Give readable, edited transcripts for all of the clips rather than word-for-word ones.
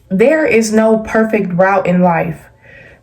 There is no perfect route in life.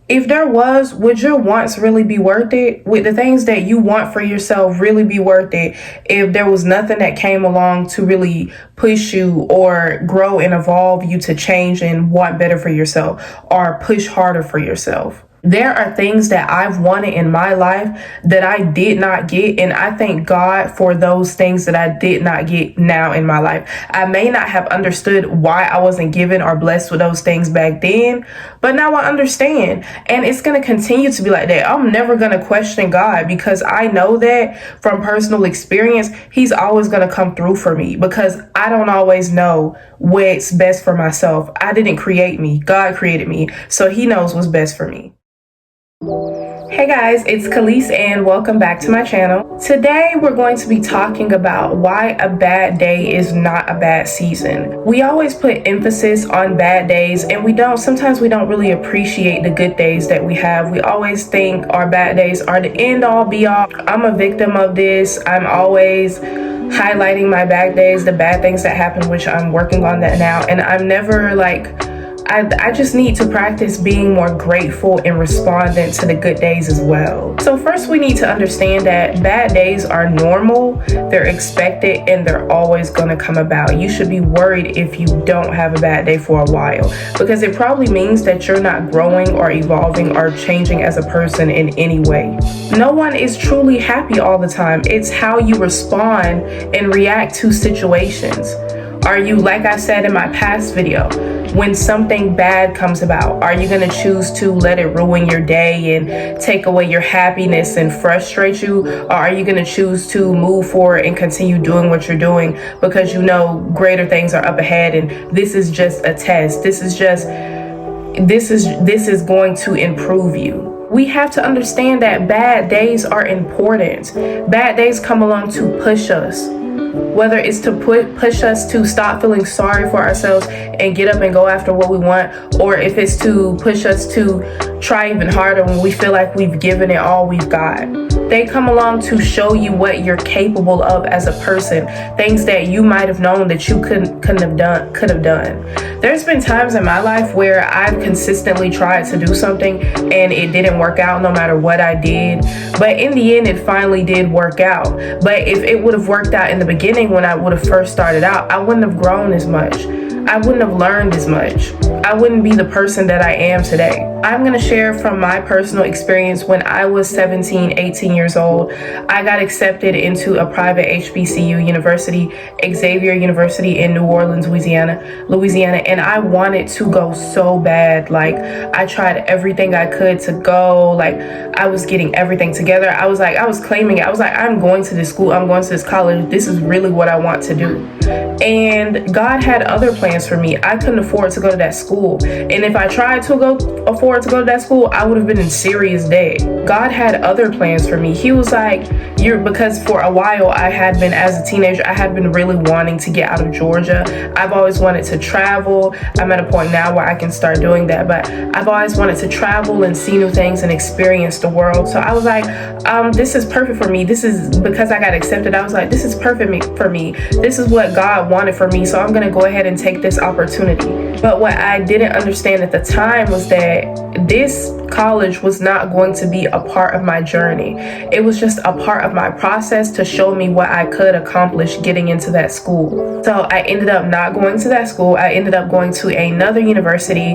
If there was, would your wants really be worth it? Would the things that you want for yourself really be worth it if there was nothing that came along to really push you or grow and evolve you to change and want better for yourself or push harder for yourself? There are things that I've wanted in my life that I did not get, and I thank God for those things that I did not get now in my life. I may not have understood why I wasn't given or blessed with those things back then, but now I understand, and it's going to continue to be like that. I'm never going to question God because I know that from personal experience, He's always going to come through for me because I don't always know what's best for myself. I didn't create me. God created me, so He knows what's best for me. Hey guys, it's Khalees and welcome back to my channel. Today we're going to be talking about why a bad day is not a bad season. We always put emphasis on bad days and sometimes we don't really appreciate the good days that we have. We always think our bad days are the end all be all. I'm a victim of this. I'm always highlighting my bad days, the bad things that happen, which I'm working on that now, and I'm never I just need to practice being more grateful and responding to the good days as well. So first we need to understand that bad days are normal, they're expected, and they're always going to come about. You should be worried if you don't have a bad day for a while because it probably means that you're not growing or evolving or changing as a person in any way. No one is truly happy all the time. It's how you respond and react to situations. Are you, like I said in my past video, when something bad comes about, are you going to choose to let it ruin your day and take away your happiness and frustrate you? Or are you going to choose to move forward and continue doing what you're doing because you know greater things are up ahead and this is just a test. This is going to improve you. We have to understand that bad days are important. Bad days come along to push us. Whether it's to push us to stop feeling sorry for ourselves and get up and go after what we want, or if it's to push us to try even harder when we feel like we've given it all we've got. They come along to show you what you're capable of as a person, things that you might have known that you could have done. There's been times in my life where I've consistently tried to do something and it didn't work out no matter what I did. But in the end, it finally did work out. But if it would have worked out in the beginning when I would have first started out, I wouldn't have grown as much. I wouldn't have learned as much. I wouldn't be the person that I am today. I'm going to share from my personal experience. When I was 17, 18 years old, I got accepted into a private HBCU university, Xavier University in New Orleans, Louisiana, and I wanted to go so bad. Like, I tried everything I could to go. Like, I was getting everything together. I was claiming it. I was like, I'm going to this school. I'm going to this college. This is really what I want to do. And God had other plans for me. I couldn't afford to go to that school. And if I tried to afford to go to that school, I would have been in serious debt. God had other plans for me. He was like, because for a while I had been, as a teenager, I had been really wanting to get out of Georgia. I've always wanted to travel. I'm at a point now where I can start doing that, but I've always wanted to travel and see new things and experience the world. So I was like, this is perfect for me. This is because I got accepted. I was like, this is perfect for me. This is what God wanted for me. So I'm going to go ahead and take this opportunity. But what I didn't understand at the time was that this college was not going to be a part of my journey. It was just a part of my process to show me what I could accomplish getting into that school. So I ended up not going to that school. I ended up going to another university,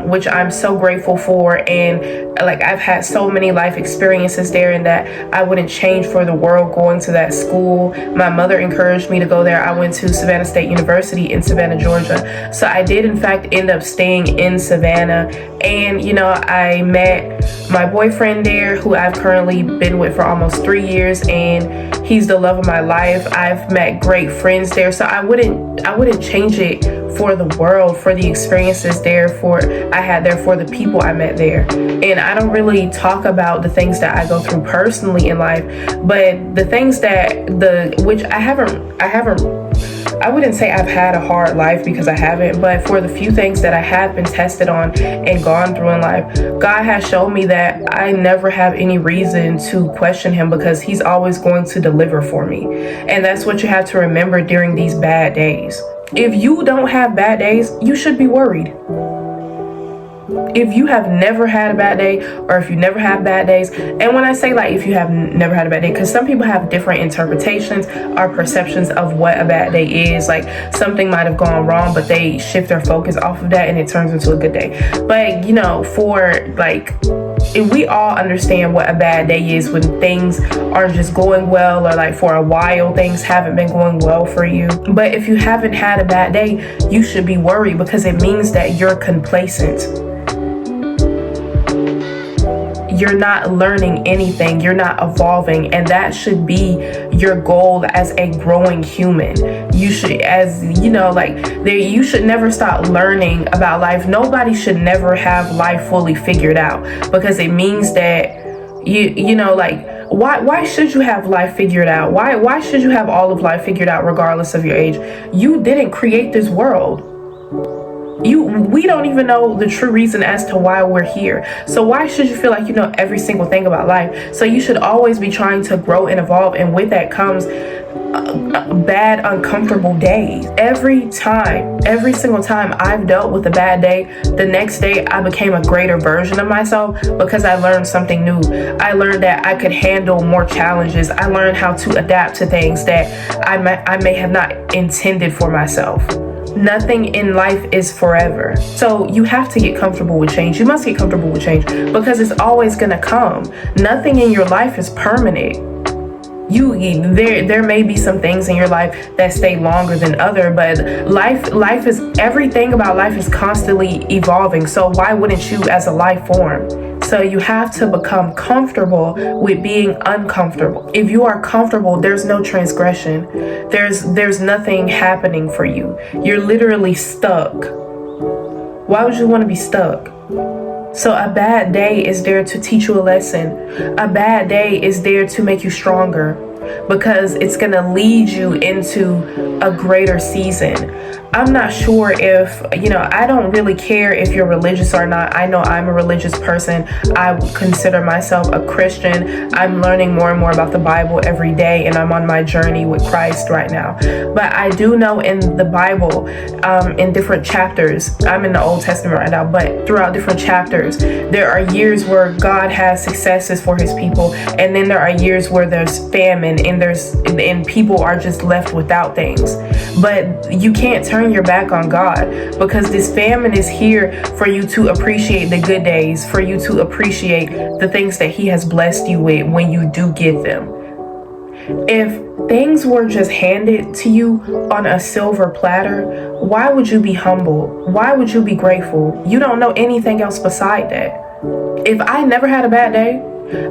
which I'm so grateful for. And like, I've had so many life experiences there, and that I wouldn't change for the world going to that school. My mother encouraged me to go there. I went to Savannah State University in Savannah, Georgia. So I did in fact end up staying in Savannah. And I met my boyfriend there, who I've currently been with for almost 3 years, and he's the love of my life. I've met great friends there, so I wouldn't change it for the world, for the experiences I had there, for the people I met there. And I don't really talk about the things that I go through personally in life, but the things which I wouldn't say I've had a hard life, because I haven't, but for the few things that I have been tested on and gone through in life, God has shown me that I never have any reason to question Him, because He's always going to deliver for me. And that's what you have to remember during these bad days. If you don't have bad days, you should be worried. If you have never had a bad day, or if you never have bad days, and when I say like if you have never had a bad day, because some people have different interpretations or perceptions of what a bad day is. Like something might have gone wrong, but they shift their focus off of that and it turns into a good day. But for like, if we all understand what a bad day is when things are just going well, or like for a while things haven't been going well for you. But if you haven't had a bad day, you should be worried, because it means that you're complacent. You're not learning anything, you're not evolving, and that should be your goal as a growing human. You should, you should never stop learning about life. Nobody should never have life fully figured out, because it means that why should you have life figured out? Why should you have all of life figured out regardless of your age? You didn't create this world. We don't even know the true reason as to why we're here. So why should you feel like you know every single thing about life? So you should always be trying to grow and evolve, and with that comes bad, uncomfortable days. Every single time I've dealt with a bad day, the next day I became a greater version of myself, because I learned something new. I learned that I could handle more challenges. I learned how to adapt to things that I may have not intended for myself. Nothing in life is forever. So you have to get comfortable with change. You must get comfortable with change, because it's always going to come. Nothing in your life is permanent. There may be some things in your life that stay longer than other, but life is, everything about life is constantly evolving. So why wouldn't you as a life form? So you have to become comfortable with being uncomfortable. If you are comfortable, there's no transgression. There's nothing happening for you. You're literally stuck. Why would you want to be stuck? So a bad day is there to teach you a lesson. A bad day is there to make you stronger, because it's going to lead you into a greater season. I'm not sure if, I don't really care if you're religious or not. I know I'm a religious person. I consider myself a Christian. I'm learning more and more about the Bible every day, and I'm on my journey with Christ right now. But I do know in the Bible, in different chapters, I'm in the Old Testament right now, but throughout different chapters, there are years where God has successes for his people, and then there are years where there's famine, and people are just left without things. But you can't turn your back on God, because this famine is here for you to appreciate the good days, for you to appreciate the things that he has blessed you with when you do get them. If things were just handed to you on a silver platter, why would you be humble? Why would you be grateful? You don't know anything else beside that. If I never had a bad day,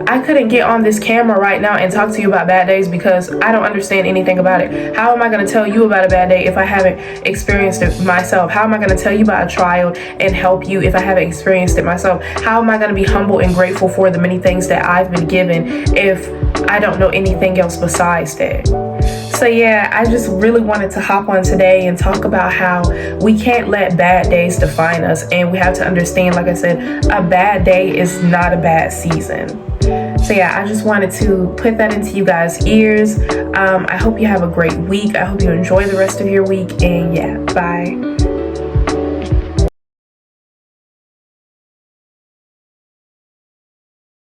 I couldn't get on this camera right now and talk to you about bad days, because I don't understand anything about it. How am I going to tell you about a bad day if I haven't experienced it myself? How am I going to tell you about a trial and help you if I haven't experienced it myself? How am I going to be humble and grateful for the many things that I've been given if I don't know anything else besides that? So yeah, I just really wanted to hop on today and talk about how we can't let bad days define us, and we have to understand, like I said, a bad day is not a bad season. So yeah, I just wanted to put that into you guys' ears. I hope you have a great week. I hope you enjoy the rest of your week, and yeah, bye.